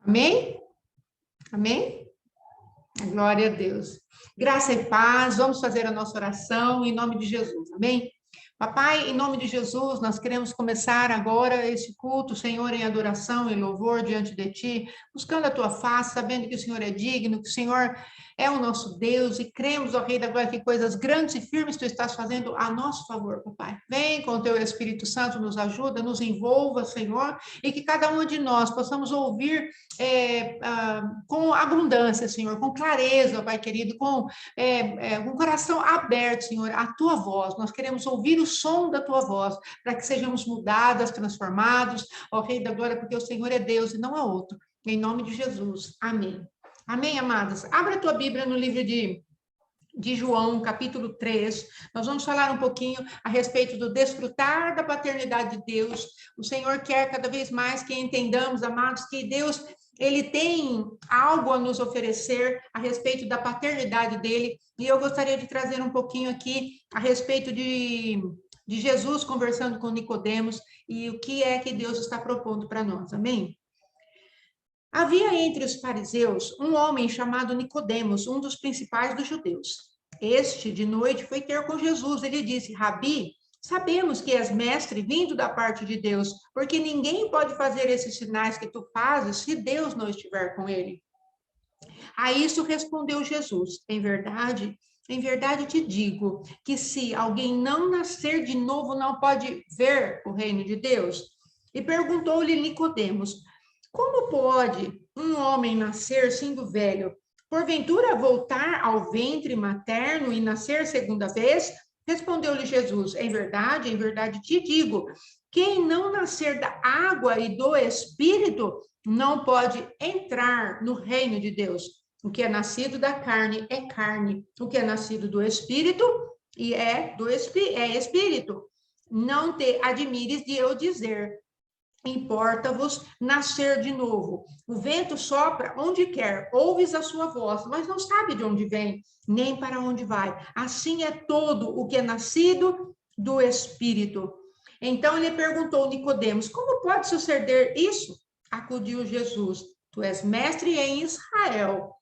Amém? Amém? Glória a Deus. Graça e paz, vamos fazer a nossa oração em nome de Jesus, amém? Papai, em nome de Jesus, nós queremos começar agora esse culto, Senhor, em adoração e louvor diante de Ti, buscando a Tua face, sabendo que o Senhor é digno, que o Senhor é o nosso Deus, e cremos, ó Rei da Glória, que coisas grandes e firmes Tu estás fazendo a nosso favor, papai. Vem com o Teu Espírito Santo, nos ajuda, nos envolva, Senhor, e que cada um de nós possamos ouvir com abundância, Senhor, com clareza, Pai querido, com um coração aberto, Senhor, a Tua voz. Nós queremos ouvir o som da Tua voz, para que sejamos mudados, transformados, ó Rei da Glória, porque o Senhor é Deus e não há outro. Em nome de Jesus. Amém. Amém, amados. Abra a tua Bíblia no livro de João, capítulo 3, nós vamos falar um pouquinho a respeito do desfrutar da paternidade de Deus. O Senhor quer cada vez mais que entendamos, amados, que Deus, Ele tem algo a nos oferecer a respeito da paternidade dEle, e eu gostaria de trazer um pouquinho aqui a respeito de Jesus conversando com Nicodemos e o que é que Deus está propondo para nós, amém? Havia entre os fariseus um homem chamado Nicodemos, um dos principais dos judeus. Este, de noite, foi ter com Jesus. Ele disse: Rabi, sabemos que és mestre vindo da parte de Deus, porque ninguém pode fazer esses sinais que tu fazes se Deus não estiver com ele. A isso respondeu Jesus: em verdade te digo que se alguém não nascer de novo, não pode ver o reino de Deus. E perguntou-lhe Nicodemos: como pode um homem nascer sendo velho? Porventura voltar ao ventre materno e nascer segunda vez? Respondeu-lhe Jesus: em verdade te digo, quem não nascer da água e do Espírito não pode entrar no reino de Deus. O que é nascido da carne é carne, o que é nascido do Espírito é Espírito. Não te admires de eu dizer: importa-vos nascer de novo. O vento sopra onde quer, ouves a sua voz, mas não sabe de onde vem, nem para onde vai. Assim é todo o que é nascido do Espírito. Então ele perguntou a Nicodemos: como pode suceder isso? Acudiu Jesus: tu és mestre em Israel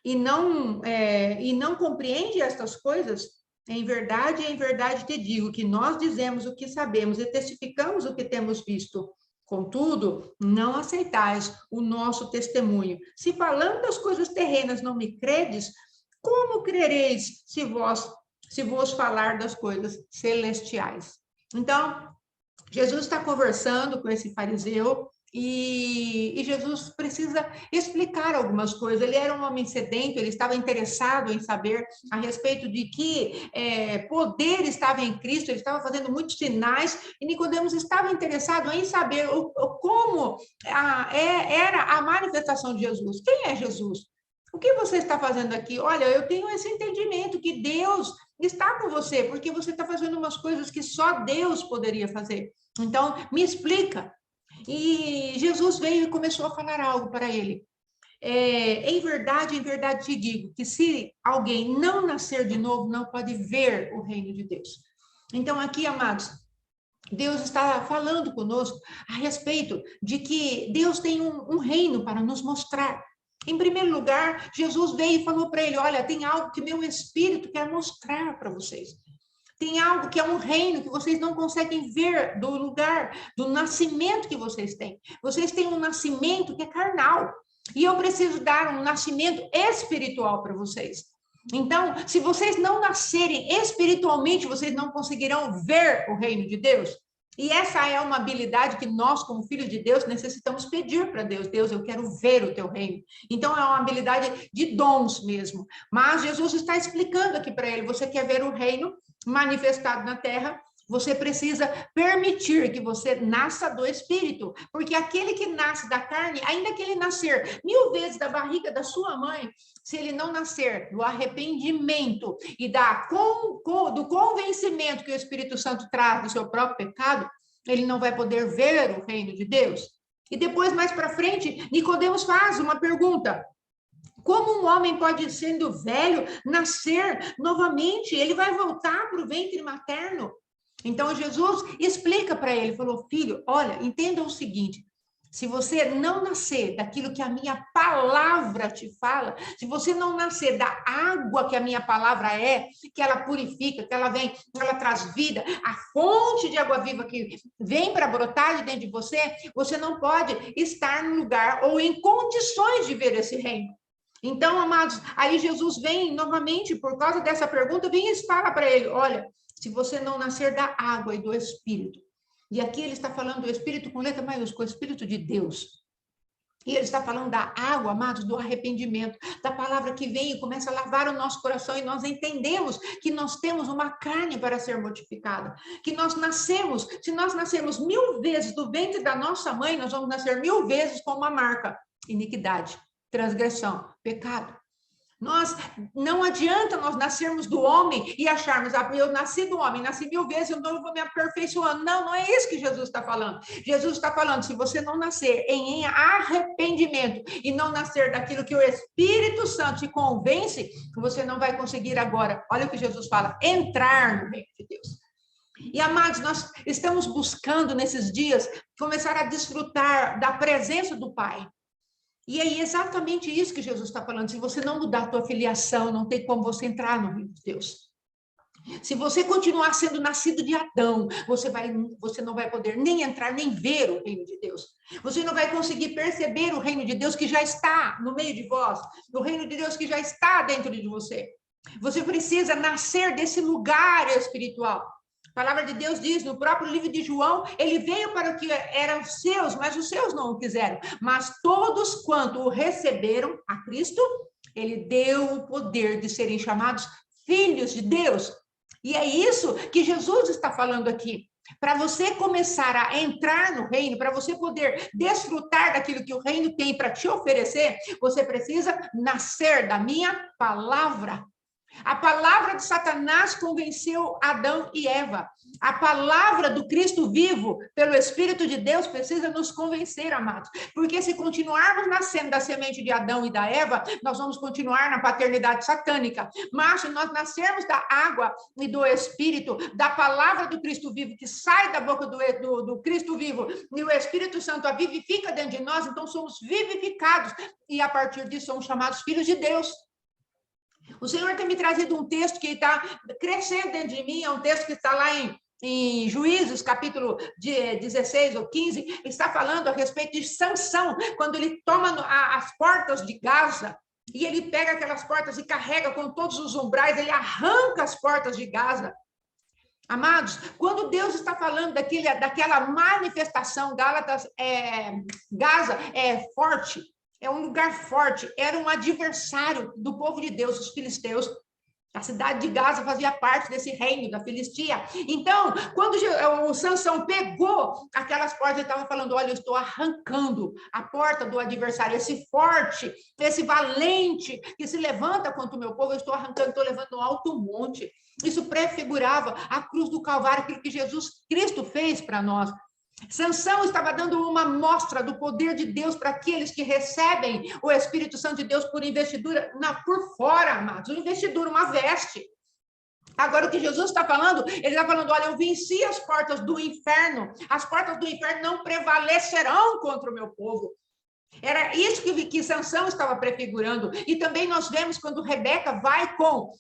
e não compreende estas coisas? Em verdade te digo que nós dizemos o que sabemos e testificamos o que temos visto. Contudo, não aceitais o nosso testemunho. Se falando das coisas terrenas não me credes, como crereis se vos falar das coisas celestiais? Então, Jesus está conversando com esse fariseu e Jesus precisa explicar algumas coisas. Ele era um homem sedento, ele estava interessado em saber a respeito de que poder estava em Cristo, ele estava fazendo muitos sinais, e Nicodemos estava interessado em saber como era a manifestação de Jesus. Quem é Jesus? O que você está fazendo aqui? Olha, eu tenho esse entendimento que Deus está com você, porque você está fazendo umas coisas que só Deus poderia fazer. Então, me explica. E Jesus veio e começou a falar algo para ele. Em verdade te digo que se alguém não nascer de novo, não pode ver o reino de Deus. Então, aqui, amados, Deus está falando conosco a respeito de que Deus tem um reino para nos mostrar. Em primeiro lugar, Jesus veio e falou para ele: olha, tem algo que meu Espírito quer mostrar para vocês. Tem algo que é um reino que vocês não conseguem ver do lugar, do nascimento que vocês têm. Vocês têm um nascimento que é carnal. E eu preciso dar um nascimento espiritual para vocês. Então, se vocês não nascerem espiritualmente, vocês não conseguirão ver o reino de Deus. E essa é uma habilidade que nós, como filhos de Deus, necessitamos pedir para Deus. Deus, eu quero ver o teu reino. Então, é uma habilidade de dons mesmo. Mas Jesus está explicando aqui para ele: você quer ver o reino manifestado na terra, você precisa permitir que você nasça do Espírito, porque aquele que nasce da carne, ainda que ele nascer 1000 vezes da barriga da sua mãe, se ele não nascer do arrependimento e do convencimento que o Espírito Santo traz do seu próprio pecado, ele não vai poder ver o reino de Deus. E depois, mais para frente, Nicodemos faz uma pergunta: como um homem pode, sendo velho, nascer novamente? Ele vai voltar para o ventre materno. Então, Jesus explica para ele, falou: filho, olha, entenda o seguinte, Se você não nascer daquilo que a minha palavra te fala, se você não nascer da água que a minha palavra é, que ela purifica, que ela vem, ela traz vida, a fonte de água viva que vem para brotar de dentro de você, você não pode estar no lugar ou em condições de ver esse reino. Então, amados, aí Jesus vem novamente, por causa dessa pergunta, vem e fala para ele: olha, se você não nascer da água e do Espírito, e aqui ele está falando do Espírito com letra maiúscula, o Espírito de Deus. E ele está falando da água, amados, do arrependimento, da palavra que vem e começa a lavar o nosso coração, e nós entendemos que nós temos uma carne para ser mortificada, que nós nascemos, se nós nascermos 1000 vezes do ventre da nossa mãe, nós vamos nascer 1000 vezes com uma marca: iniquidade, transgressão, pecado. Não adianta nós nascermos do homem e acharmos: eu nasci do homem, nasci 1000 vezes, eu não vou me aperfeiçoando. Não, não é isso que Jesus está falando. Jesus está falando: se você não nascer em arrependimento e não nascer daquilo que o Espírito Santo te convence, você não vai conseguir agora, olha o que Jesus fala, entrar no reino de Deus. E, amados, nós estamos buscando nesses dias começar a desfrutar da presença do Pai. E é exatamente isso que Jesus está falando. Se você não mudar a tua filiação, não tem como você entrar no reino de Deus. Se você continuar sendo nascido de Adão, você não vai poder nem entrar, nem ver o reino de Deus. Você não vai conseguir perceber o reino de Deus que já está no meio de vós, o reino de Deus que já está dentro de você. Você precisa nascer desse lugar espiritual. A palavra de Deus diz, no próprio livro de João, ele veio para o que eram seus, mas os seus não o quiseram. Mas todos quanto o receberam a Cristo, ele deu o poder de serem chamados filhos de Deus. E é isso que Jesus está falando aqui. Para você começar a entrar no reino, para você poder desfrutar daquilo que o reino tem para te oferecer, você precisa nascer da minha palavra. A palavra de Satanás convenceu Adão e Eva. A palavra do Cristo vivo, pelo Espírito de Deus, precisa nos convencer, amados. Porque se continuarmos nascendo da semente de Adão e da Eva, nós vamos continuar na paternidade satânica. Mas se nós nascermos da água e do Espírito, da palavra do Cristo vivo, que sai da boca do Cristo vivo, e o Espírito Santo a vivifica dentro de nós, então somos vivificados. E a partir disso somos chamados filhos de Deus. O Senhor tem me trazido um texto que está crescendo dentro de mim, é um texto que está lá em Juízes, capítulo 16 ou 15, está falando a respeito de Sansão, quando ele toma as portas de Gaza, e ele pega aquelas portas e carrega com todos os umbrais, ele arranca as portas de Gaza. Amados, quando Deus está falando daquela manifestação, Gaza é forte, é um lugar forte, era um adversário do povo de Deus, os filisteus. A cidade de Gaza fazia parte desse reino da Filistia. Então, quando o Sansão pegou aquelas portas, ele estava falando: olha, eu estou arrancando a porta do adversário, esse forte, esse valente que se levanta contra o meu povo, eu estou arrancando, estou levando no alto monte. Isso prefigurava a cruz do Calvário, aquilo que Jesus Cristo fez para nós. Sansão estava dando uma mostra do poder de Deus para aqueles que recebem o Espírito Santo de Deus por investidura, por fora, amados, uma investidura, uma veste. Agora, o que Jesus está falando, ele está falando: olha, eu venci as portas do inferno não prevalecerão contra o meu povo. Era isso que Sansão estava prefigurando. E também nós vemos quando Rebeca vai com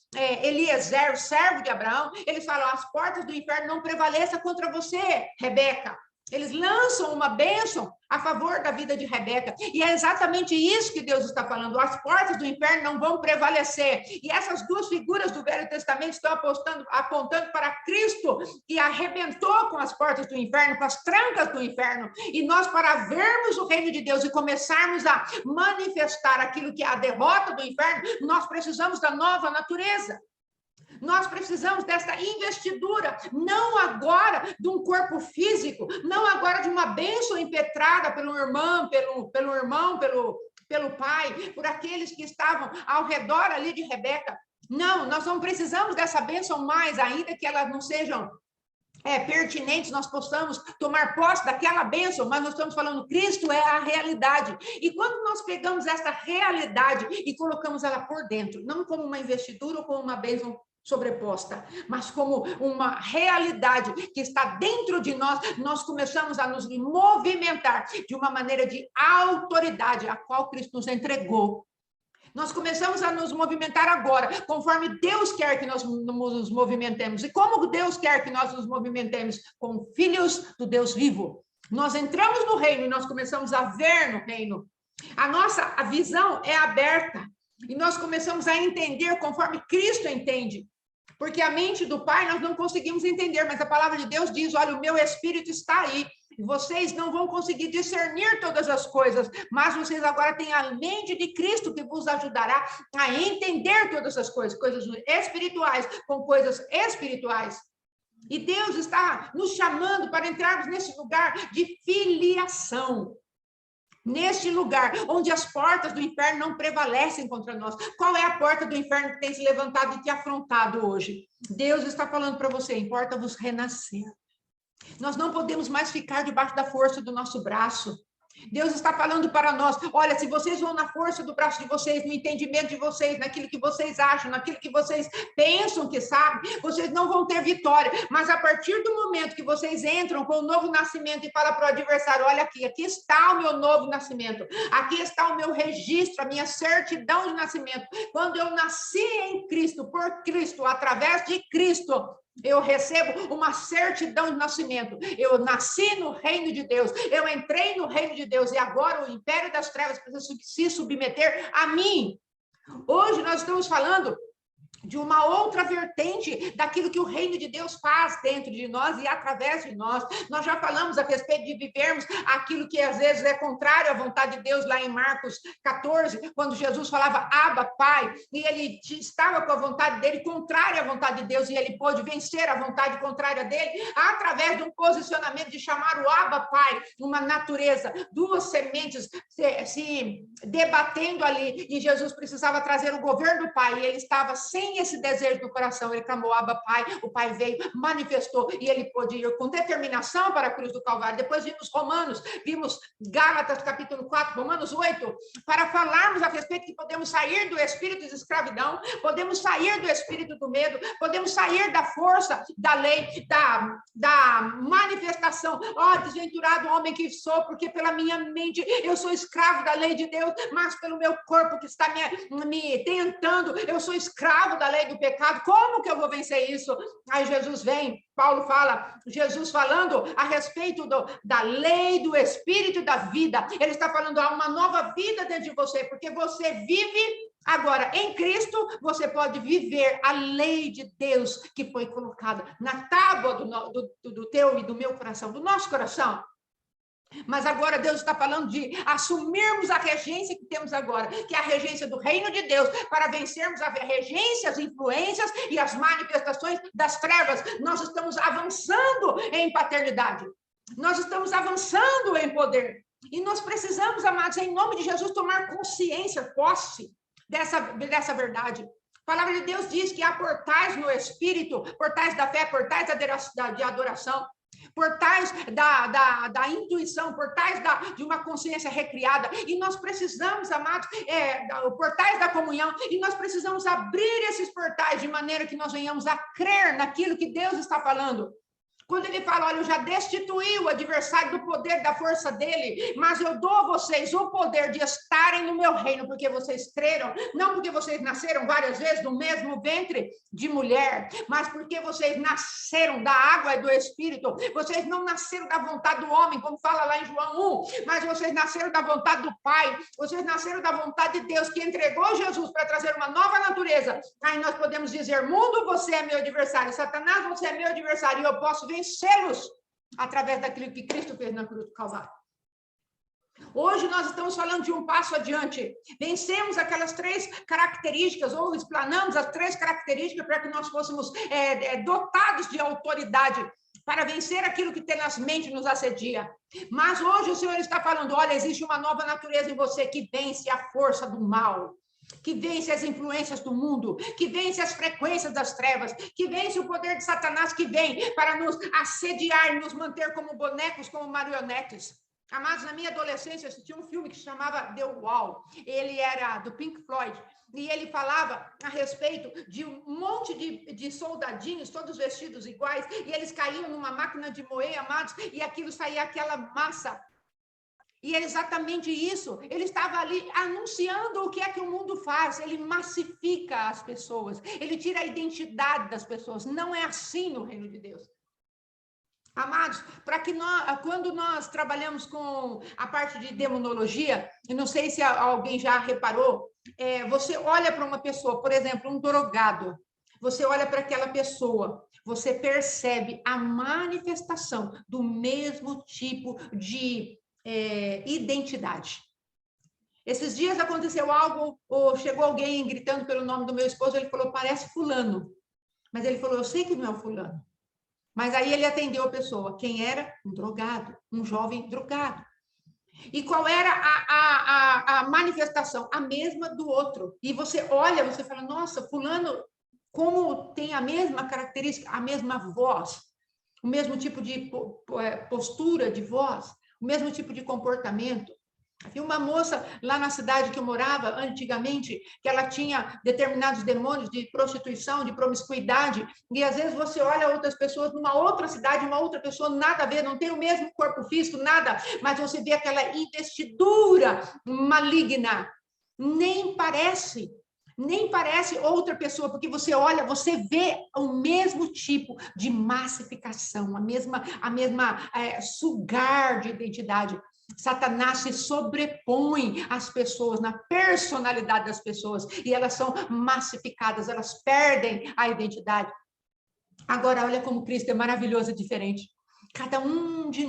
Eliezer, o servo de Abraão, eles falam: as portas do inferno não prevaleçam contra você, Rebeca. Eles lançam uma bênção a favor da vida de Rebeca. E é exatamente isso que Deus está falando. As portas do inferno não vão prevalecer. E essas duas figuras do Velho Testamento estão apontando para Cristo, que arrebentou com as portas do inferno, com as trancas do inferno. E nós, para vermos o reino de Deus e começarmos a manifestar aquilo que é a derrota do inferno, nós precisamos da nova natureza. Nós precisamos dessa investidura, não agora de um corpo físico, não agora de uma bênção impetrada pelo irmão, pelo pai, por aqueles que estavam ao redor ali de Rebeca. Não, nós não precisamos dessa bênção mais, ainda que elas não sejam pertinentes, nós possamos tomar posse daquela bênção, mas nós estamos falando: Cristo é a realidade. E quando nós pegamos essa realidade e colocamos ela por dentro, não como uma investidura ou como uma bênção sobreposta, mas como uma realidade que está dentro de nós, nós começamos a nos movimentar de uma maneira de autoridade, a qual Cristo nos entregou. Nós começamos a nos movimentar agora, conforme Deus quer que nós nos movimentemos. E como Deus quer que nós nos movimentemos? Como filhos do Deus vivo. Nós entramos no reino e nós começamos a ver no reino. A visão é aberta. E nós começamos a entender conforme Cristo entende. Porque a mente do Pai nós não conseguimos entender, mas a palavra de Deus diz, olha, o meu espírito está aí. Vocês não vão conseguir discernir todas as coisas, mas vocês agora têm a mente de Cristo que vos ajudará a entender todas as coisas, coisas espirituais com coisas espirituais. E Deus está nos chamando para entrarmos nesse lugar de filiação. Neste lugar onde as portas do inferno não prevalecem contra nós. Qual é a porta do inferno que tem se levantado e te afrontado hoje? Deus está falando para você, importa-vos renascer. Nós não podemos mais ficar debaixo da força do nosso braço. Deus está falando para nós, olha, se vocês vão na força do braço de vocês, no entendimento de vocês, naquilo que vocês acham, naquilo que vocês pensam que sabem, vocês não vão ter vitória. Mas a partir do momento que vocês entram com o novo nascimento e falam para o adversário, olha aqui está o meu novo nascimento, aqui está o meu registro, a minha certidão de nascimento. Quando eu nasci em Cristo, por Cristo, através de Cristo, eu recebo uma certidão de nascimento. Eu nasci no reino de Deus. Eu entrei no reino de Deus. E agora o império das trevas precisa se submeter a mim. Hoje nós estamos falando de uma outra vertente daquilo que o reino de Deus faz dentro de nós e através de nós. Nós já falamos a respeito de vivermos aquilo que às vezes é contrário à vontade de Deus, lá em Marcos 14, quando Jesus falava Abba, Pai, e ele estava com a vontade dele contrária à vontade de Deus, e ele pôde vencer a vontade contrária dele através de um posicionamento de chamar o Abba, Pai, uma natureza, duas sementes se debatendo ali, e Jesus precisava trazer o governo do Pai, e ele estava sem esse desejo do coração, ele clamou Abba, Pai, o Pai veio, manifestou, e ele pôde ir com determinação para a cruz do Calvário. Depois vimos Romanos, vimos Gálatas capítulo 4, Romanos 8, para falarmos a respeito que podemos sair do espírito de escravidão, podemos sair do espírito do medo, podemos sair da força da lei, da manifestação. Desventurado homem que sou, porque pela minha mente eu sou escravo da lei de Deus, mas pelo meu corpo que está me tentando, eu sou escravo da lei do pecado. Como que eu vou vencer isso? Aí Jesus vem, Paulo fala, Jesus falando a respeito da lei do espírito e da vida. Ele está falando, há uma nova vida dentro de você, porque você vive agora em Cristo, você pode viver a lei de Deus que foi colocada na tábua do teu e do meu coração, do nosso coração. Mas agora Deus está falando de assumirmos a regência que temos agora, que é a regência do reino de Deus, para vencermos a regência, as influências e as manifestações das trevas. Nós estamos avançando em paternidade, nós estamos avançando em poder, e nós precisamos, amados, em nome de Jesus, tomar consciência, posse dessa verdade. A palavra de Deus diz que há portais no Espírito, portais da fé, portais de adoração, portais da intuição, portais de uma consciência recriada, e nós precisamos, amados, portais da comunhão, e nós precisamos abrir esses portais de maneira que nós venhamos a crer naquilo que Deus está falando. Quando ele fala, olha, eu já destituí o adversário do poder, da força dele, mas eu dou a vocês o poder de estarem no meu reino, porque vocês creram, não porque vocês nasceram várias vezes no mesmo ventre de mulher, mas porque vocês nasceram da água e do Espírito. Vocês não nasceram da vontade do homem, como fala lá em João 1, mas vocês nasceram da vontade do Pai, vocês nasceram da vontade de Deus, que entregou Jesus para trazer uma nova natureza. Aí nós podemos dizer, mundo, você é meu adversário, Satanás, você é meu adversário, e eu posso vencê-los através daquilo que Cristo fez na cruz do Calvário. Hoje nós estamos falando de um passo adiante. Vencemos aquelas 3 características, ou explanamos as 3 características para que nós fôssemos dotados de autoridade para vencer aquilo que tenazmente nos assedia. Mas hoje o Senhor está falando, olha, existe uma nova natureza em você que vence a força do mal, que vence as influências do mundo, que vence as frequências das trevas, que vence o poder de Satanás, que vem para nos assediar, nos manter como bonecos, como marionetes. Amados, na minha adolescência, eu assisti um filme que se chamava The Wall. Ele era do Pink Floyd. E ele falava a respeito de um monte de soldadinhos, todos vestidos iguais, e eles caíam numa máquina de moer, amados, e aquilo saía aquela massa. E é exatamente isso. Ele estava ali anunciando o que é que o mundo faz. Ele massifica as pessoas. Ele tira a identidade das pessoas. Não é assim no reino de Deus. Amados, para que quando nós trabalhamos com a parte de demonologia, eu não sei se alguém já reparou, você olha para uma pessoa, por exemplo, um drogado, você olha para aquela pessoa, você percebe a manifestação do mesmo tipo de identidade. Esses dias aconteceu algo, ou chegou alguém gritando pelo nome do meu esposo, ele falou, parece fulano. Mas ele falou, eu sei que não é o fulano. Mas aí ele atendeu a pessoa. Quem era? Um drogado, um jovem drogado. E qual era a manifestação? A mesma do outro. E você olha, você fala, nossa, fulano, como tem a mesma característica, a mesma voz, o mesmo tipo de postura de voz, o mesmo tipo de comportamento. Havia uma moça lá na cidade que eu morava antigamente, que ela tinha determinados demônios de prostituição, de promiscuidade, e às vezes você olha outras pessoas numa outra cidade, uma outra pessoa, nada a ver, não tem o mesmo corpo físico, nada, mas você vê aquela investidura maligna, nem parece outra pessoa, porque você olha, você vê o mesmo tipo de massificação, a mesma sugar de identidade. Satanás se sobrepõe às pessoas, na personalidade das pessoas, e elas são massificadas, elas perdem a identidade. Agora, olha como Cristo é maravilhoso e diferente. Cada uma de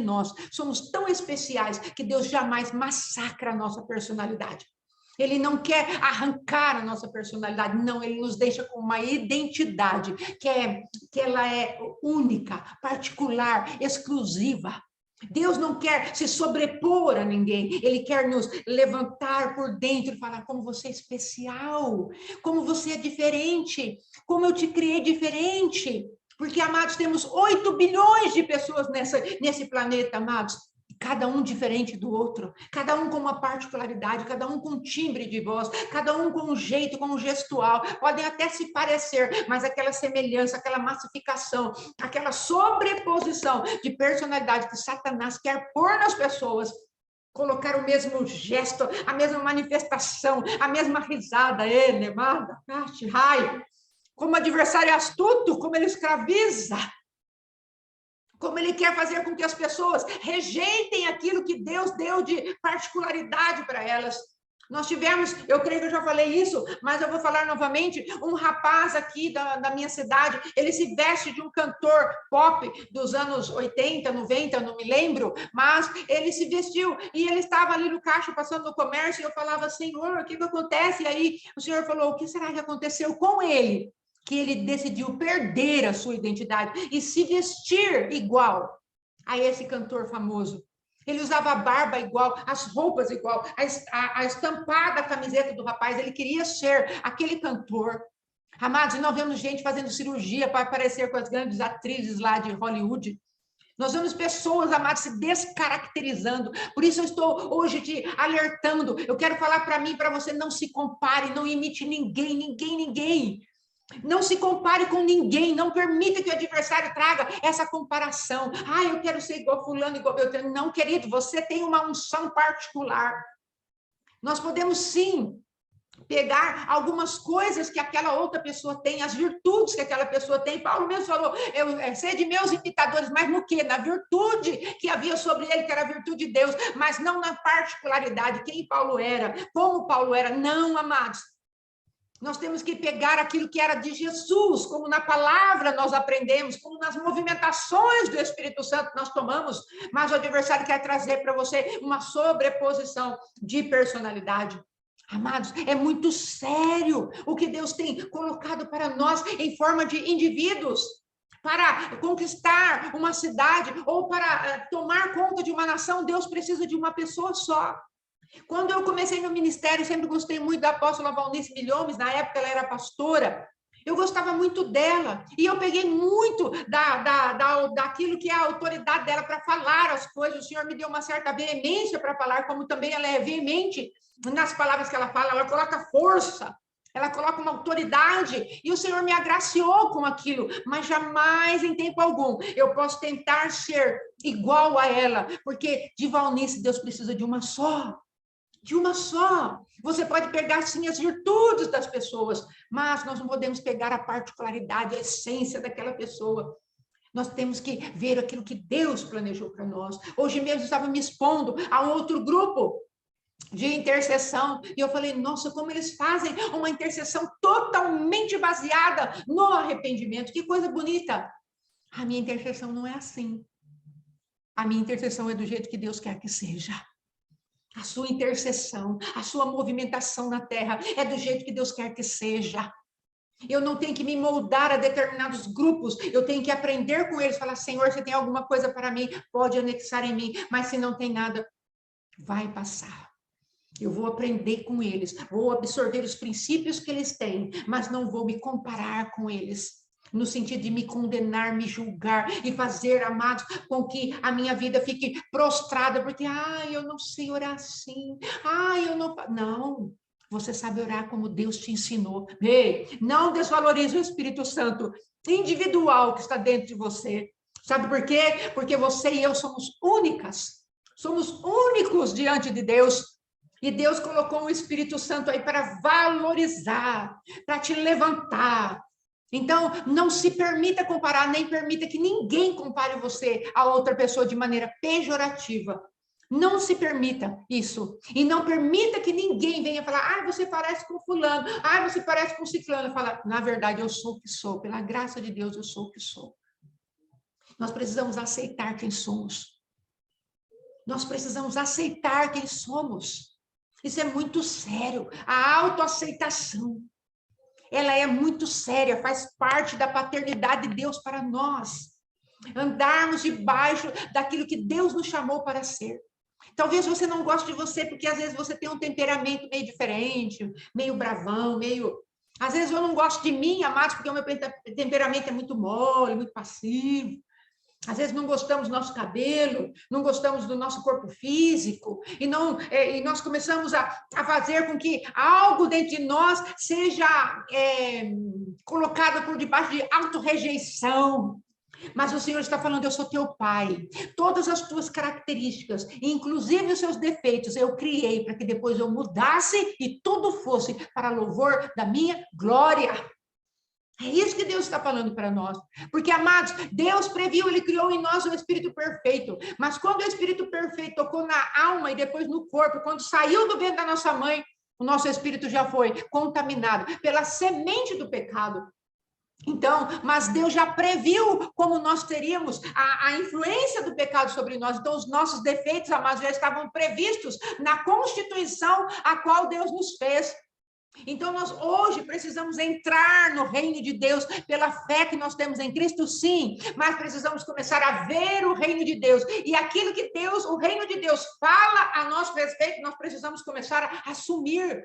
nós, somos tão especiais que Deus jamais massacra a nossa personalidade. Ele não quer arrancar a nossa personalidade, não, ele nos deixa com uma identidade que ela é única, particular, exclusiva. Deus não quer se sobrepor a ninguém, ele quer nos levantar por dentro e falar como você é especial, como você é diferente, como eu te criei diferente. Porque, amados, temos 8 bilhões de pessoas nesse planeta, amados. Cada um diferente do outro, cada um com uma particularidade, cada um com um timbre de voz, cada um com um jeito, com um gestual, podem até se parecer, mas aquela semelhança, aquela massificação, aquela sobreposição de personalidade que Satanás quer pôr nas pessoas, colocar o mesmo gesto, a mesma manifestação, a mesma risada, como o adversário é astuto, como ele escraviza, como ele quer fazer com que as pessoas rejeitem aquilo que Deus deu de particularidade para elas. Nós tivemos, eu creio que eu já falei isso, mas eu vou falar novamente, um rapaz aqui da minha cidade, ele se veste de um cantor pop dos anos 80, 90, não me lembro, mas ele se vestiu e ele estava ali no caixa passando no comércio e eu falava, Senhor, o que acontece? E aí o Senhor falou, o que será que aconteceu com ele? Que ele decidiu perder a sua identidade e se vestir igual a esse cantor famoso. Ele usava a barba igual, as roupas igual, a estampada camiseta do rapaz, ele queria ser aquele cantor. Amados, nós vemos gente fazendo cirurgia para parecer com as grandes atrizes lá de Hollywood. Nós vemos pessoas, amados, se descaracterizando. Por isso eu estou hoje te alertando. Eu quero falar para mim, para você, não se compare, não imite ninguém. Não se compare com ninguém, não permita que o adversário traga essa comparação. Eu quero ser igual fulano, igual Beltrano. Não, querido, você tem uma unção particular. Nós podemos, sim, pegar algumas coisas que aquela outra pessoa tem, as virtudes que aquela pessoa tem. Paulo mesmo falou, sede meus imitadores, mas no quê? Na virtude que havia sobre ele, que era a virtude de Deus, mas não na particularidade, quem Paulo era, como Paulo era. Não, amados. Nós temos que pegar aquilo que era de Jesus, como na palavra nós aprendemos, como nas movimentações do Espírito Santo nós tomamos, mas o adversário quer trazer para você uma sobreposição de personalidade. Amados, é muito sério o que Deus tem colocado para nós em forma de indivíduos. Para conquistar uma cidade ou para tomar conta de uma nação, Deus precisa de uma pessoa só. Quando eu comecei no ministério, sempre gostei muito da apóstola Valnice Milhomes, na época ela era pastora, Eu gostava muito dela, e eu peguei muito daquilo que é a autoridade dela para falar as coisas. O Senhor me deu uma certa veemência para falar, como também ela é veemente nas palavras que ela fala, ela coloca força, ela coloca uma autoridade, e o Senhor me agraciou com aquilo, mas jamais, em tempo algum, eu posso tentar ser igual a ela, porque de Valnice, Deus precisa de uma só. De uma só. Você pode pegar, sim, as virtudes das pessoas, mas nós não podemos pegar a particularidade, a essência daquela pessoa. Nós temos que ver aquilo que Deus planejou para nós. Hoje mesmo eu estava me expondo a um outro grupo de intercessão, e eu falei, nossa, como eles fazem uma intercessão totalmente baseada no arrependimento. Que coisa bonita. A minha intercessão não é assim. A minha intercessão é do jeito que Deus quer que seja. A sua intercessão, a sua movimentação na terra é do jeito que Deus quer que seja. Eu não tenho que me moldar a determinados grupos, eu tenho que aprender com eles, falar, Senhor, você tem alguma coisa para mim, pode anexar em mim, mas se não tem nada, vai passar. Eu vou aprender com eles, vou absorver os princípios que eles têm, mas não vou me comparar com eles. No sentido de me condenar, me julgar e fazer, amados, com que a minha vida fique prostrada, porque, eu não sei orar assim, eu não... Não, você sabe orar como Deus te ensinou. Ei, não desvalorize o Espírito Santo individual que está dentro de você. Sabe por quê? Porque você e eu somos únicas, somos únicos diante de Deus. E Deus colocou o Espírito Santo aí para valorizar, para te levantar. Então, não se permita comparar, nem permita que ninguém compare você a outra pessoa de maneira pejorativa. Não se permita isso. E não permita que ninguém venha falar, você parece com fulano, você parece com ciclano. Fala, na verdade, eu sou o que sou. Pela graça de Deus, eu sou o que sou. Nós precisamos aceitar quem somos. Nós precisamos aceitar quem somos. Isso é muito sério. A autoaceitação, ela é muito séria, faz parte da paternidade de Deus para nós. Andarmos debaixo daquilo que Deus nos chamou para ser. Talvez você não goste de você, porque às vezes você tem um temperamento meio diferente, meio bravão, meio... Às vezes eu não gosto de mim, amados, porque o meu temperamento é muito mole, muito passivo. Às vezes não gostamos do nosso cabelo, não gostamos do nosso corpo físico, e nós começamos a fazer com que algo dentro de nós seja colocado por debaixo de autorrejeição. Mas o Senhor está falando, eu sou teu pai. Todas as tuas características, inclusive os seus defeitos, eu criei para que depois eu mudasse e tudo fosse para louvor da minha glória. É isso que Deus está falando para nós. Porque, amados, Deus previu, Ele criou em nós um Espírito perfeito. Mas quando o Espírito perfeito tocou na alma e depois no corpo, quando saiu do ventre da nossa mãe, o nosso espírito já foi contaminado pela semente do pecado. Então, mas Deus já previu como nós teríamos a influência do pecado sobre nós. Então, os nossos defeitos, amados, já estavam previstos na constituição a qual Deus nos fez. Então, nós hoje precisamos entrar no reino de Deus pela fé que nós temos em Cristo, sim, mas precisamos começar a ver o reino de Deus. E aquilo que Deus, o reino de Deus fala a nosso respeito, nós precisamos começar a assumir,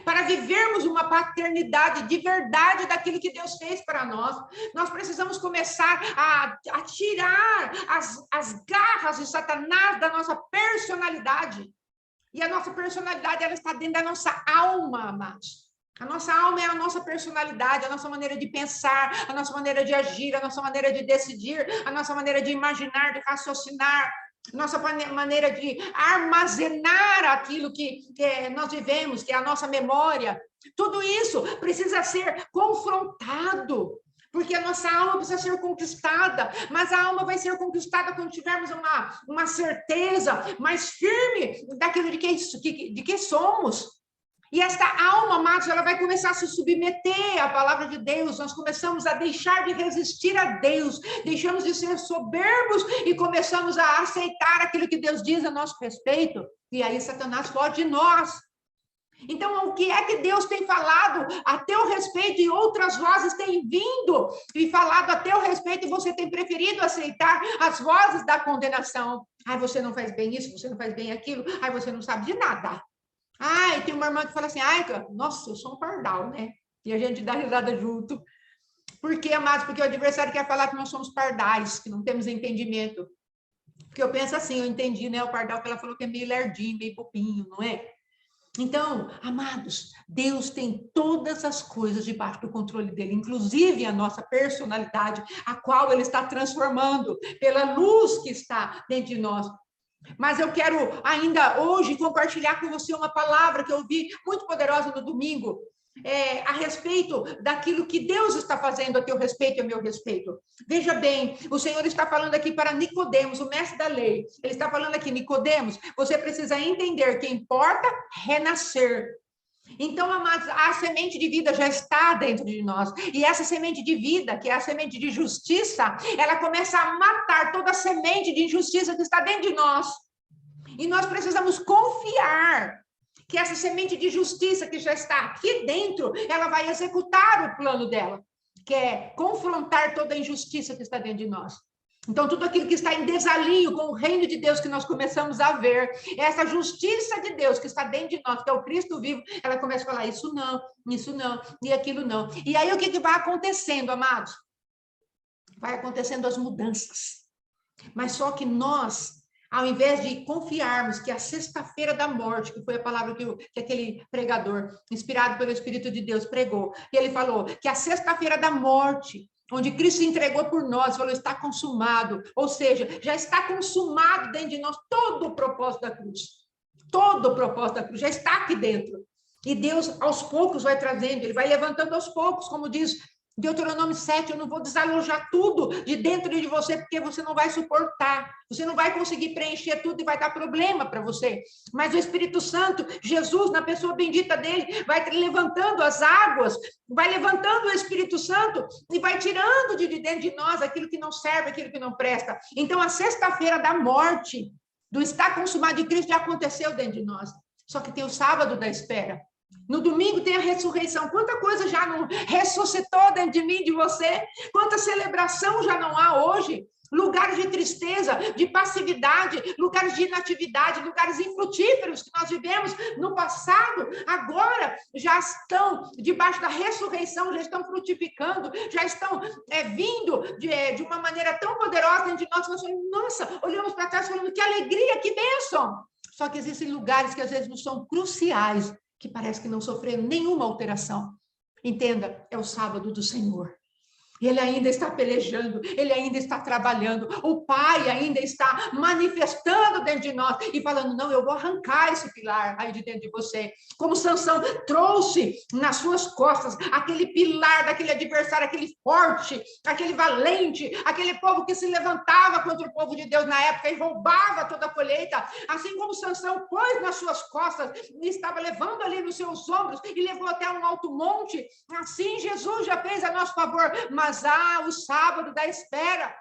para vivermos uma paternidade de verdade daquilo que Deus fez para nós. Nós precisamos começar a tirar as garras de Satanás da nossa personalidade. E a nossa personalidade, ela está dentro da nossa alma, amados. A nossa alma é a nossa personalidade, a nossa maneira de pensar, a nossa maneira de agir, a nossa maneira de decidir, a nossa maneira de imaginar, de raciocinar, a nossa maneira de armazenar aquilo que nós vivemos, que é a nossa memória. Tudo isso precisa ser confrontado. Porque a nossa alma precisa ser conquistada, mas a alma vai ser conquistada quando tivermos uma certeza mais firme daquilo de que somos. E esta alma, amados, ela vai começar a se submeter à palavra de Deus. Nós começamos a deixar de resistir a Deus, deixamos de ser soberbos e começamos a aceitar aquilo que Deus diz a nosso respeito. E aí Satanás foge de nós. Então, o que é que Deus tem falado a teu respeito e outras vozes têm vindo e falado a teu respeito e você tem preferido aceitar as vozes da condenação? Você não faz bem isso, você não faz bem aquilo, você não sabe de nada. Tem uma irmã que fala assim, nossa, eu sou um pardal, né? E a gente dá risada junto. Por quê, amados? Porque o adversário quer falar que nós somos pardais, que não temos entendimento. Porque eu penso assim, eu entendi, né? O pardal que ela falou que é meio lerdinho, meio bobinho, não é? Então, amados, Deus tem todas as coisas debaixo do controle dele, inclusive a nossa personalidade, a qual ele está transformando pela luz que está dentro de nós. Mas eu quero ainda hoje compartilhar com você uma palavra que eu vi muito poderosa no domingo, a respeito daquilo que Deus está fazendo a teu respeito e a meu respeito. Veja bem, o Senhor está falando aqui para Nicodemos, o mestre da lei. Ele está falando aqui, Nicodemos, você precisa entender que importa renascer. Então, amados, a semente de vida já está dentro de nós. E essa semente de vida, que é a semente de justiça, ela começa a matar toda a semente de injustiça que está dentro de nós. E nós precisamos confiar que essa semente de justiça que já está aqui dentro, ela vai executar o plano dela, que é confrontar toda a injustiça que está dentro de nós. Então, tudo aquilo que está em desalinho com o reino de Deus que nós começamos a ver, essa justiça de Deus que está dentro de nós, que é o Cristo vivo, ela começa a falar isso não, e aquilo não. E aí, o que vai acontecendo, amados? Vai acontecendo as mudanças. Mas só que nós, ao invés de confiarmos que a sexta-feira da morte, que foi a palavra que aquele pregador, inspirado pelo Espírito de Deus, pregou, e ele falou que a sexta-feira da morte, onde Cristo se entregou por nós, falou, está consumado, ou seja, já está consumado dentro de nós todo o propósito da cruz, todo o propósito da cruz, já está aqui dentro, e Deus aos poucos vai trazendo, ele vai levantando aos poucos, como diz Deuteronômio 7, eu não vou desalojar tudo de dentro de você, porque você não vai suportar, você não vai conseguir preencher tudo e vai dar problema para você. Mas o Espírito Santo, Jesus, na pessoa bendita dele, vai levantando as águas, vai levantando o Espírito Santo e vai tirando de dentro de nós aquilo que não serve, aquilo que não presta. Então, a sexta-feira da morte, do estar consumado de Cristo, já aconteceu dentro de nós. Só que tem o sábado da espera. No domingo tem a ressurreição. Quanta coisa já não ressuscitou dentro de mim, de você? Quanta celebração já não há hoje? Lugares de tristeza, de passividade, lugares de inatividade, lugares infrutíferos que nós vivemos no passado, agora já estão debaixo da ressurreição, já estão frutificando, já estão vindo de uma maneira tão poderosa dentro de nós, que nós falamos, nossa, olhamos para trás falando, que alegria, que bênção! Só que existem lugares que às vezes não são cruciais, que parece que não sofreram nenhuma alteração. Entenda, é o sábado do Senhor. Ele ainda está pelejando, ele ainda está trabalhando, o Pai ainda está manifestando dentro de nós e falando, não, eu vou arrancar esse pilar aí de dentro de você. Como Sansão trouxe nas suas costas aquele pilar daquele adversário, aquele forte, aquele valente, aquele povo que se levantava contra o povo de Deus na época e roubava toda a colheita, assim como Sansão pôs nas suas costas e estava levando ali nos seus ombros e levou até um alto monte, assim Jesus já fez a nosso favor, mas há o sábado da espera,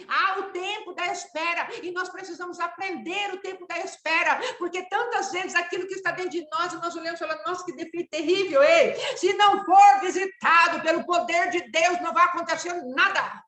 há o tempo da espera, e nós precisamos aprender o tempo da espera, porque tantas vezes aquilo que está dentro de nós, nós olhamos e falamos, nossa, que defeito terrível, ei, se não for visitado pelo poder de Deus, não vai acontecer nada.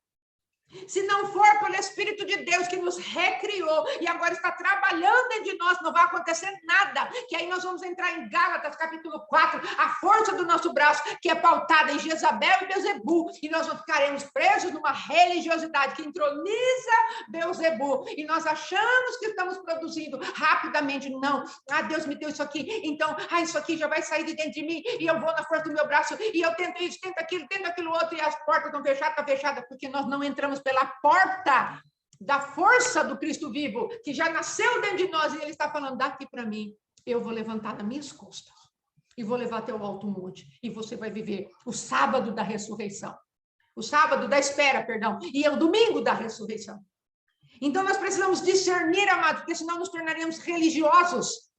Se não for pelo Espírito de Deus que nos recriou e agora está trabalhando dentro de nós, não vai acontecer nada. Que aí nós vamos entrar em Gálatas, capítulo 4, a força do nosso braço, que é pautada em Jezabel e Beelzebu, e nós não ficaremos presos numa religiosidade que entroniza Beelzebu, e nós achamos que estamos produzindo rapidamente. Não, Deus me deu isso aqui, então, isso aqui já vai sair de dentro de mim, e eu vou na força do meu braço, e eu tento isso, tento aquilo outro, e as portas estão fechadas, porque nós não entramos pela porta da força do Cristo vivo, que já nasceu dentro de nós, e ele está falando, daqui para mim, eu vou levantar nas minhas costas, e vou levar até o alto monte, e você vai viver o sábado da ressurreição, o sábado da espera, perdão, e é o domingo da ressurreição. Então nós precisamos discernir, amados, porque senão nos tornaremos religiosos.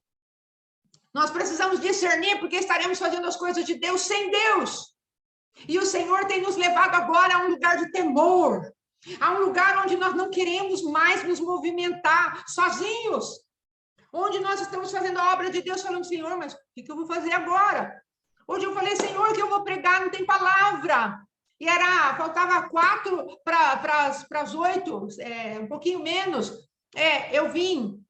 Nós precisamos discernir, porque estaremos fazendo as coisas de Deus sem Deus. E o Senhor tem nos levado agora a um lugar de temor, a um lugar onde nós não queremos mais nos movimentar sozinhos, onde nós estamos fazendo a obra de Deus, falando, Senhor, mas o que eu vou fazer agora? Hoje eu falei, Senhor, que eu vou pregar, não tem palavra. E faltava 4 para as 8, um pouquinho menos. Eu vim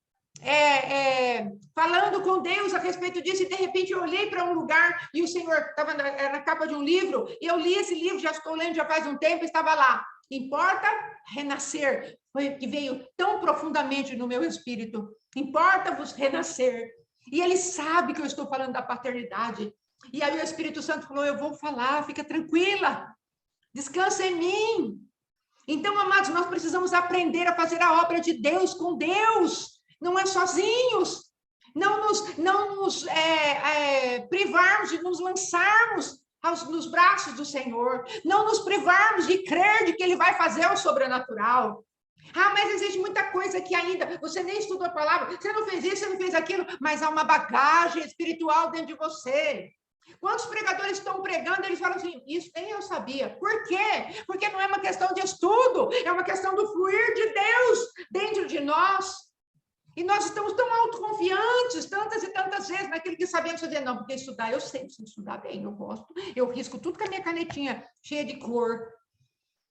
falando com Deus a respeito disso, e de repente eu olhei para um lugar e o Senhor estava na capa de um livro, e eu li esse livro, já estou lendo já faz um tempo, estava lá, importa renascer, foi o que veio tão profundamente no meu espírito, importa-vos renascer, e ele sabe que eu estou falando da paternidade, e aí o Espírito Santo falou, eu vou falar, fica tranquila, descansa em mim. Então, amados, nós precisamos aprender a fazer a obra de Deus com Deus, não é sozinhos, não nos privarmos de nos lançarmos nos braços do Senhor, não nos privarmos de crer de que Ele vai fazer o sobrenatural. Ah, mas existe muita coisa que ainda, você nem estudou a palavra, você não fez isso, você não fez aquilo, mas há uma bagagem espiritual dentro de você. Quantos pregadores estão pregando, eles falam assim, isso nem eu sabia. Por quê? Porque não é uma questão de estudo, é uma questão do fluir de Deus dentro de nós. E nós estamos tão autoconfiantes, tantas e tantas vezes, naquilo que sabemos fazer. Não, porque estudar, eu sei estudar bem, eu gosto. Eu risco tudo com a minha canetinha cheia de cor.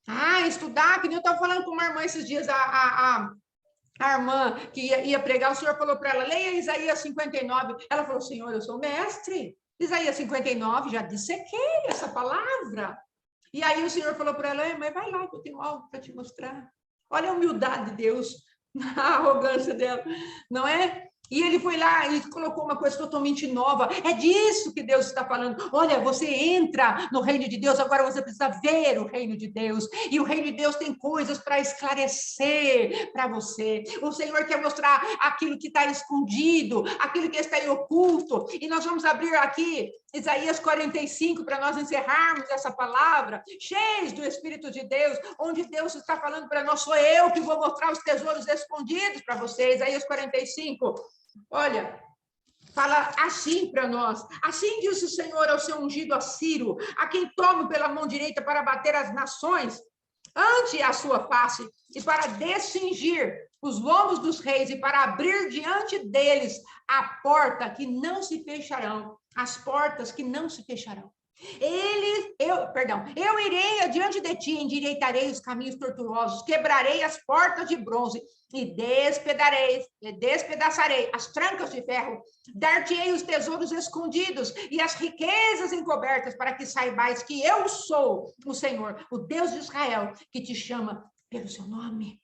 Ah, estudar, que nem eu estava falando com uma irmã esses dias, a irmã que ia pregar, o senhor falou para ela, leia Isaías 59. Ela falou, senhor, eu sou mestre. Isaías 59, já dissequei essa palavra. E aí o Senhor falou para ela, mas vai lá, que eu tenho algo para te mostrar. Olha a humildade de Deus, a arrogância dela, não é? E ele foi lá e colocou uma coisa totalmente nova. É disso que Deus está falando. Olha, você entra no reino de Deus, agora você precisa ver o reino de Deus. E o reino de Deus tem coisas para esclarecer para você. O Senhor quer mostrar aquilo que está escondido, aquilo que está em oculto. E nós vamos abrir aqui Isaías 45 para nós encerrarmos essa palavra, cheios do Espírito de Deus, onde Deus está falando para nós, sou eu que vou mostrar os tesouros escondidos para vocês. Isaías 45. Olha, fala assim para nós. Assim diz o Senhor ao seu ungido Assírio, a quem tomo pela mão direita para bater as nações ante a sua face e para descingir os lombos dos reis e para abrir diante deles a porta que não se fecharão, as portas que não se fecharão. Eu irei adiante de ti, endireitarei os caminhos tortuosos, quebrarei as portas de bronze e despedaçarei as trancas de ferro, dar-te-ei os tesouros escondidos e as riquezas encobertas, para que saibais que eu sou o Senhor, o Deus de Israel, que te chama pelo seu nome.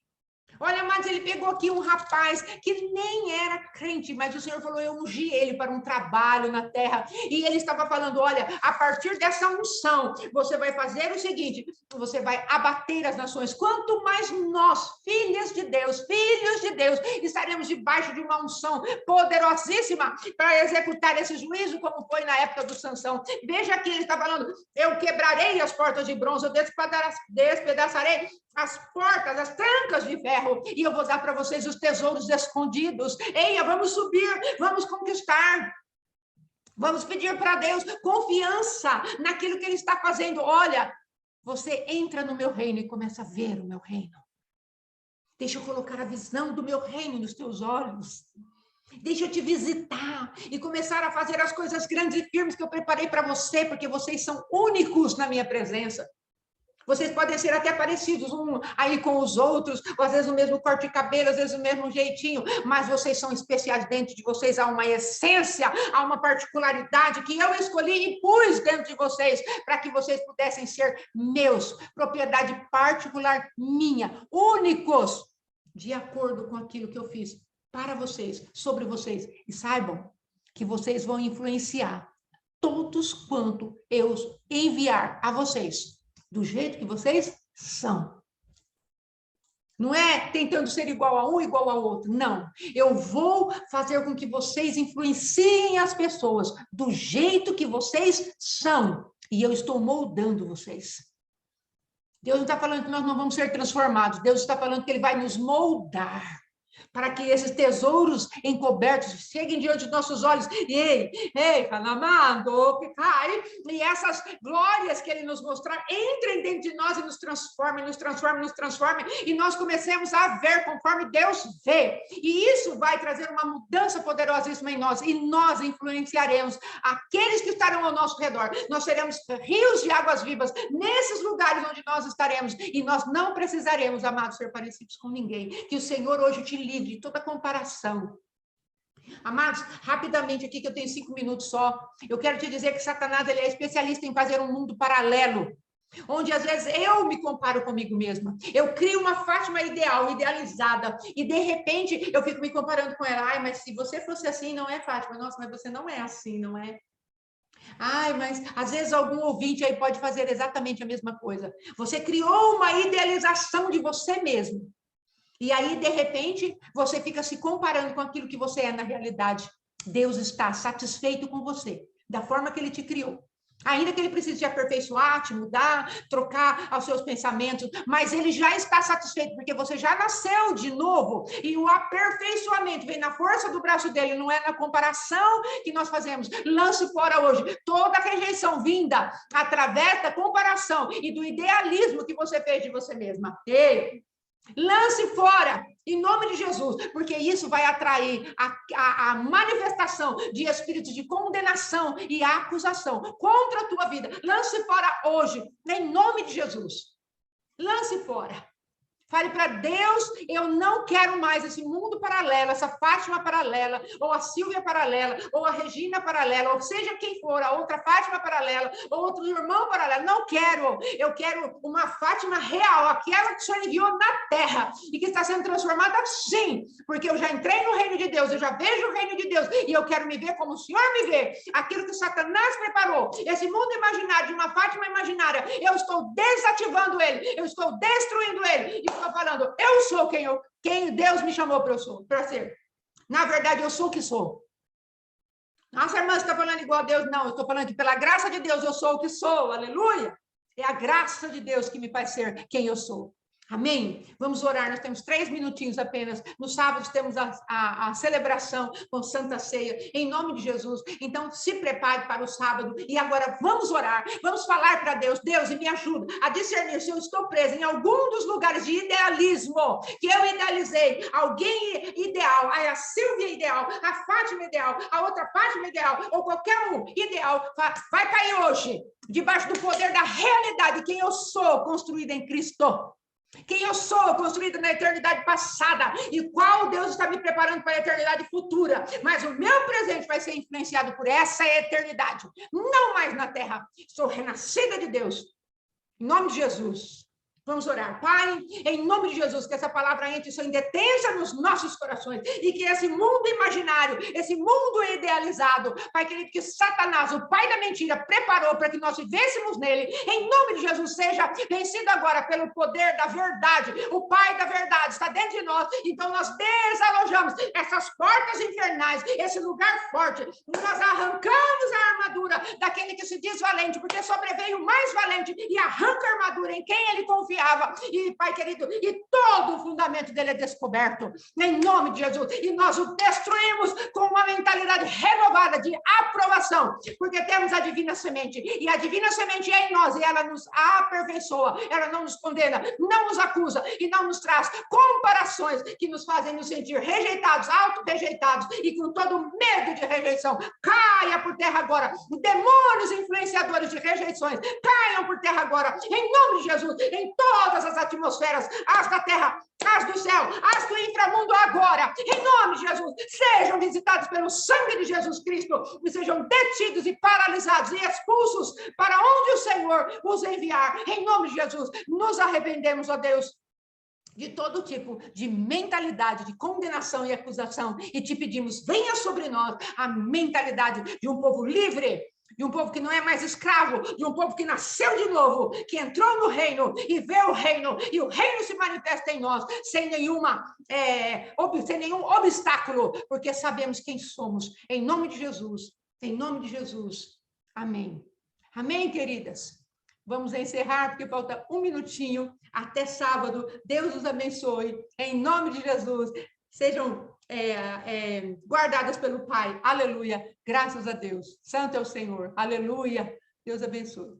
Olha, mas ele pegou aqui um rapaz que nem era crente, mas o Senhor falou, eu ungi ele para um trabalho na terra. E ele estava falando, olha, a partir dessa unção, você vai fazer o seguinte, você vai abater as nações. Quanto mais nós, filhos de Deus, estaremos debaixo de uma unção poderosíssima para executar esse juízo, como foi na época do Sansão. Veja aqui, ele está falando, eu quebrarei as portas de bronze, eu despedaçarei as portas, as trancas de ferro, e eu vou dar para vocês os tesouros escondidos. Eia, vamos subir, vamos conquistar. Vamos pedir para Deus confiança naquilo que Ele está fazendo. Olha, você entra no meu reino e começa a ver o meu reino. Deixa eu colocar a visão do meu reino nos teus olhos. Deixa eu te visitar e começar a fazer as coisas grandes e firmes que eu preparei para você, porque vocês são únicos na minha presença. Vocês podem ser até parecidos um aí com os outros, ou às vezes o mesmo corte de cabelo, às vezes o mesmo jeitinho, mas vocês são especiais. Dentro de vocês há uma essência, há uma particularidade que eu escolhi e pus dentro de vocês, para que vocês pudessem ser meus, propriedade particular minha, únicos, de acordo com aquilo que eu fiz para vocês, sobre vocês. E saibam que vocês vão influenciar todos quanto eu enviar a vocês, do jeito que vocês são. Não é tentando ser igual a um, igual ao outro. Não. Eu vou fazer com que vocês influenciem as pessoas do jeito que vocês são. E eu estou moldando vocês. Deus não está falando que nós não vamos ser transformados. Deus está falando que Ele vai nos moldar, para que esses tesouros encobertos cheguem diante dos nossos olhos, e essas glórias que Ele nos mostrar, entrem dentro de nós e nos transformem, e nós comecemos a ver conforme Deus vê, e isso vai trazer uma mudança poderosíssima em nós, e nós influenciaremos aqueles que estarão ao nosso redor, nós seremos rios de águas vivas, nesses lugares onde nós estaremos, e nós não precisaremos, amados, ser parecidos com ninguém, que o Senhor hoje te livre de toda comparação. Amados, rapidamente aqui, que eu tenho 5 minutos só, eu quero te dizer que Satanás ele é especialista em fazer um mundo paralelo, onde às vezes eu me comparo comigo mesma. Eu crio uma Fátima ideal, idealizada, e de repente eu fico me comparando com ela. Ai, mas se você fosse assim, não é, Fátima? Nossa, mas você não é assim, não é? Ai, mas às vezes algum ouvinte aí pode fazer exatamente a mesma coisa. Você criou uma idealização de você mesmo. E aí, de repente, você fica se comparando com aquilo que você é na realidade. Deus está satisfeito com você, da forma que ele te criou. Ainda que ele precise te aperfeiçoar, te mudar, trocar os seus pensamentos, mas ele já está satisfeito, porque você já nasceu de novo, e o aperfeiçoamento vem na força do braço dele, não é na comparação que nós fazemos. Lance fora hoje toda a rejeição vinda através da comparação e do idealismo que você fez de você mesma. Ei, lance fora, em nome de Jesus, porque isso vai atrair a manifestação de espíritos de condenação e acusação contra a tua vida. Lance fora hoje, em nome de Jesus. Lance fora. Fale para Deus, eu não quero mais esse mundo paralelo, essa Fátima paralela, ou a Silvia paralela, ou a Regina paralela, ou seja quem for, a outra Fátima paralela, ou outro irmão paralelo. Não quero. Eu quero uma Fátima real, aquela que o Senhor enviou na terra e que está sendo transformada sim, porque eu já entrei no reino de Deus, eu já vejo o reino de Deus e eu quero me ver como o Senhor me vê. Aquilo que Satanás preparou, esse mundo imaginário de uma Fátima imaginária, eu estou desativando ele, eu estou destruindo ele. E estou falando, eu sou quem Deus me chamou para ser. Na verdade, eu sou o que sou. Nossa, irmã, você está falando igual a Deus? Não, eu estou falando que pela graça de Deus eu sou o que sou, aleluia. É a graça de Deus que me faz ser quem eu sou. Amém? Vamos orar, nós temos 3 minutinhos apenas. No sábado temos a celebração com Santa Ceia, em nome de Jesus. Então, se prepare para o sábado. E agora vamos orar, vamos falar para Deus. Deus, me ajuda a discernir se eu estou presa em algum dos lugares de idealismo, que eu idealizei. Alguém ideal, a Silvia ideal, a Fátima ideal, a outra Fátima ideal, ou qualquer um ideal, vai cair hoje, debaixo do poder da realidade, quem eu sou, construída em Cristo. Quem eu sou, construído na eternidade passada, e qual Deus está me preparando para a eternidade futura, mas o meu presente vai ser influenciado por essa eternidade, não mais na terra. Sou renascida de Deus, em nome de Jesus. Vamos orar. Pai, em nome de Jesus, que essa palavra entre em detência nos nossos corações e que esse mundo imaginário, esse mundo idealizado, Pai querido, que Satanás, o pai da mentira, preparou para que nós vivêssemos nele, em nome de Jesus, seja vencido agora pelo poder da verdade. O Pai da verdade está dentro de nós, então nós desalojamos essas portas infernais, esse lugar forte, nós arrancamos a armadura daquele que se diz valente, porque sobreveio o mais valente e arranca a armadura em quem ele confiava. E, Pai querido, e todo o fundamento dele é descoberto, em nome de Jesus, e nós o destruímos com uma mentalidade renovada de aprovação, porque temos a divina semente, e a divina semente é em nós, e ela nos aperfeiçoa, ela não nos condena, não nos acusa, e não nos traz comparações que nos fazem nos sentir rejeitados, auto-rejeitados, e com todo medo de rejeição. Caia por terra agora, demônios influenciadores de rejeições, caiam por terra agora, em nome de Jesus, em todas as atmosferas, as da terra, as do céu, as do inframundo agora, em nome de Jesus, sejam visitados pelo sangue de Jesus Cristo, e sejam detidos e paralisados e expulsos para onde o Senhor os enviar, em nome de Jesus. Nos arrependemos, ó Deus, de todo tipo de mentalidade de condenação e acusação, e te pedimos, venha sobre nós a mentalidade de um povo livre, de um povo que não é mais escravo, de um povo que nasceu de novo, que entrou no reino e vê o reino, e o reino se manifesta em nós, sem nenhum obstáculo, porque sabemos quem somos, em nome de Jesus, em nome de Jesus, amém. Amém, queridas? Vamos encerrar, porque falta 1 minutinho, até sábado, Deus os abençoe, em nome de Jesus, sejam guardadas pelo Pai, aleluia, graças a Deus, santo é o Senhor, aleluia, Deus abençoe.